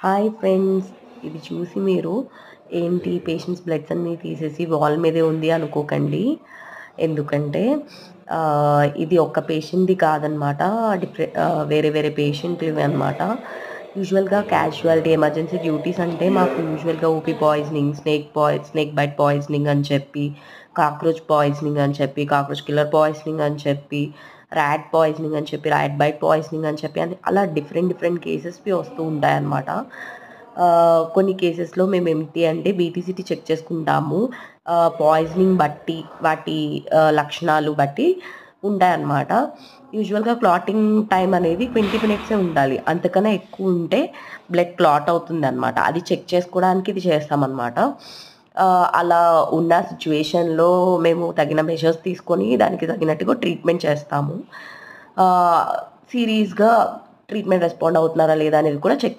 Hi friends, ఇది చూసి మీరు ఏంటి పేషెంట్స్ బ్లడ్స్ అన్నీ తీసేసి వాల్ మీదే ఉంది అనుకోకండి. ఎందుకంటే ఇది ఒక్క పేషెంట్‌ది కాదనమాట. వేరే వేరే పేషెంట్‌లివి అనమాట. యూజువల్‌గా క్యాజువాలిటీ ఎమర్జెన్సీ డ్యూటీస్ అంటే మాకు యూజువల్‌గా OP poisoning, snake bite poisoning అని చెప్పి, కాక్రోచ్ పాయిజనింగ్ అని చెప్పి, కాక్రోచ్ కిల్లర్ పాయిజనింగ్ అని చెప్పి, ర్యాట్ పాయిజనింగ్ అని చెప్పి, ర్యాట్ బైట్ పాయిజనింగ్ అని చెప్పి అని అలా డిఫరెంట్ డిఫరెంట్ కేసెస్‌వి వస్తూ ఉంటాయన్నమాట. కొన్ని కేసెస్‌లో మేమేంటి అంటే బీటీసీటీ చెక్ చేసుకుంటాము. పాయిజనింగ్ బట్టి వాటి లక్షణాలు బట్టి ఉంటాయన్నమాట. యూజువల్‌గా క్లాటింగ్ టైమ్ అనేది 20 మినిట్సే ఉండాలి. అంతకన్నా ఎక్కువ ఉంటే బ్లడ్ క్లాట్ అవుతుందన్నమాట. అది చెక్ చేసుకోవడానికి ఇది చేస్తామన్నమాట. అలా ఉన్న సిట్యుయేషన్‌లో మేము తగిన మెజర్స్ తీసుకొని దానికి తగినట్టుగా ట్రీట్మెంట్ చేస్తాము. సీరియస్‌గా ట్రీట్మెంట్ రెస్పాండ్ అవుతున్నారా లేదా అనేది కూడా చెక్